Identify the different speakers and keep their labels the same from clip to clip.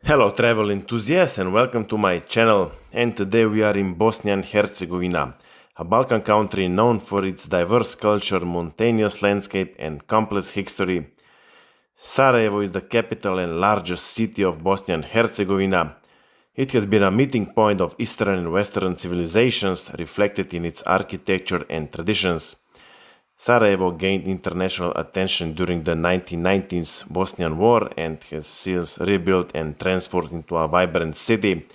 Speaker 1: Hello travel enthusiasts and welcome to my channel, and today we are in Bosnia and Herzegovina, a Balkan country known for its diverse culture, mountainous landscape and complex history. Sarajevo is the capital and largest city of Bosnia and Herzegovina. It has been a meeting point of Eastern and Western civilizations reflected in its architecture and traditions. Sarajevo gained international attention during the 1990s Bosnian War and has since rebuilt and transformed into a vibrant city.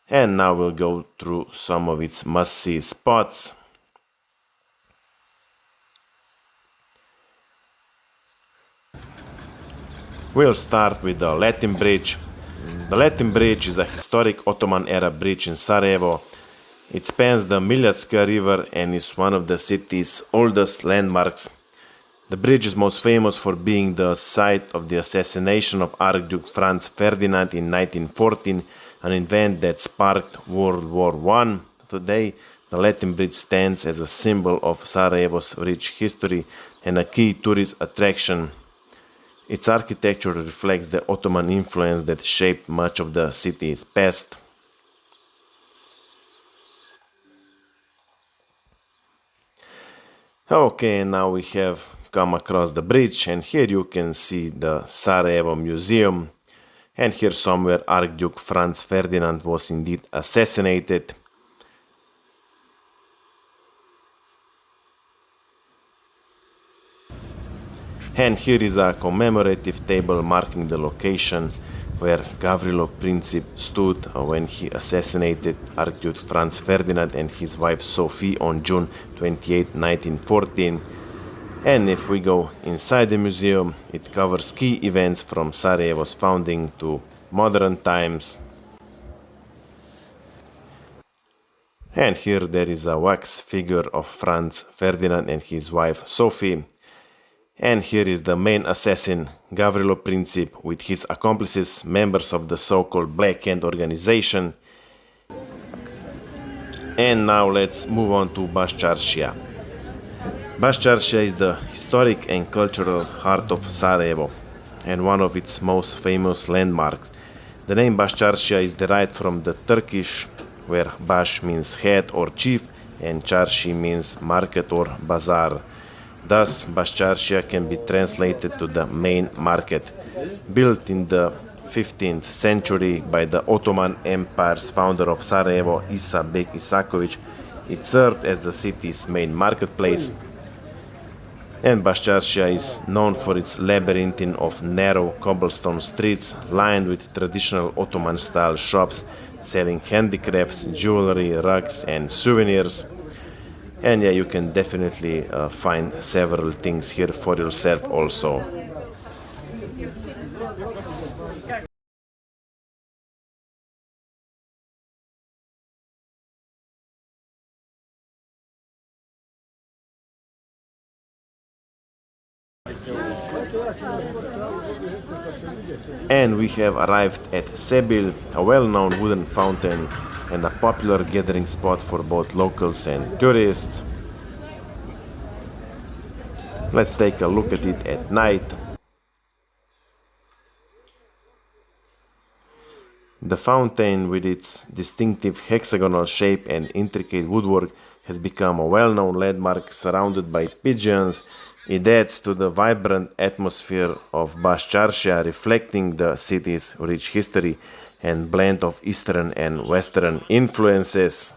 Speaker 1: And now we'll go through some of its must-see spots. We'll start with the Latin Bridge. The Latin Bridge is a historic Ottoman-era bridge in Sarajevo. It spans the Miljacka River and is one of the city's oldest landmarks. The bridge is most famous for being the site of the assassination of Archduke Franz Ferdinand in 1914, an event that sparked World War I. Today, the Latin Bridge stands as a symbol of Sarajevo's rich history and a key tourist attraction. Its architecture reflects the Ottoman influence that shaped much of the city's past. Okay, now we have come across the bridge, and here you can see the Sarajevo Museum. And here somewhere Archduke Franz Ferdinand was indeed assassinated. And here is a commemorative table marking the location where Gavrilo Princip stood when he assassinated Archduke Franz Ferdinand and his wife Sophie on June 28, 1914. And if we go inside the museum, it covers key events from Sarajevo's founding to modern times. And here there is a wax figure of Franz Ferdinand and his wife Sophie. And here is the main assassin, Gavrilo Princip, with his accomplices, members of the so-called Black Hand organization. And now let's move on to Baščaršija. Baščaršija is the historic and cultural heart of Sarajevo and one of its most famous landmarks. The name Baščaršija is derived from the Turkish, where Baš means head or chief and Čarši means market or bazaar. Thus, Baščaršija can be translated to the main market. Built in the 15th century by the Ottoman Empire's founder of Sarajevo, Isa Bek Isaković, it served as the city's main marketplace. And Baščaršija is known for its labyrinth of narrow cobblestone streets lined with traditional Ottoman-style shops selling handicrafts, jewelry, rugs and souvenirs. And yeah, you can definitely find several things here for yourself also. And we have arrived at Sebilj, a well-known wooden fountain and a popular gathering spot for both locals and tourists. Let's take a look at it at night. The fountain, with its distinctive hexagonal shape and intricate woodwork, has become a well-known landmark surrounded by pigeons. It adds to the vibrant atmosphere of Baščaršija, reflecting the city's rich history and blend of Eastern and Western influences.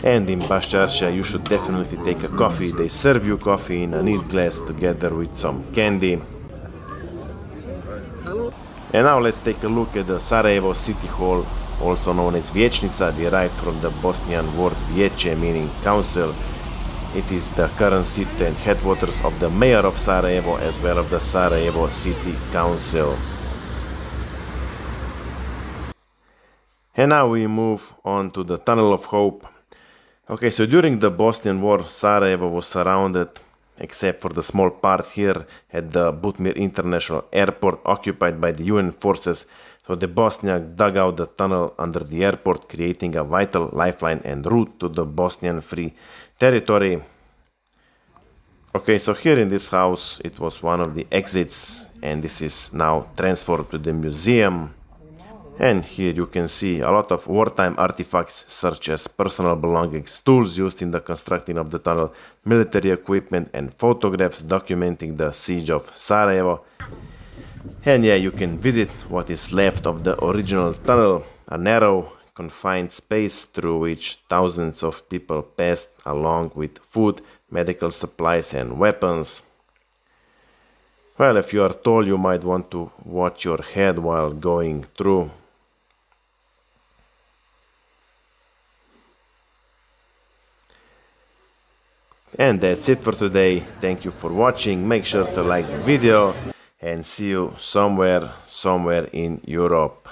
Speaker 1: And in Baščaršija you should definitely take a coffee. They serve you coffee in a neat glass together with some candy. And now let's take a look at the Sarajevo City Hall, also known as Vijećnica, derived from the Bosnian word vijeće, meaning council. It is the current seat and headquarters of the mayor of Sarajevo as well as the Sarajevo City Council. And now we move on to the Tunnel of Hope. Okay, so during the Bosnian War, Sarajevo was surrounded, except for the small part here at the Butmir International Airport, occupied by the UN forces. So the Bosniak dug out the tunnel under the airport, creating a vital lifeline and route to the Bosnian Free Territory. Okay, so here in this house, it was one of the exits, and this is now transferred to the museum. And here you can see a lot of wartime artifacts such as personal belongings, tools used in the constructing of the tunnel, military equipment, and photographs documenting the siege of Sarajevo. And yeah, you can visit what is left of the original tunnel, a narrow, confined space through which thousands of people passed along with food, medical supplies, and weapons. Well, if you are tall, you might want to watch your head while going through. And that's it for today. Thank you for watching. Make sure to like the video and see you somewhere in Europe.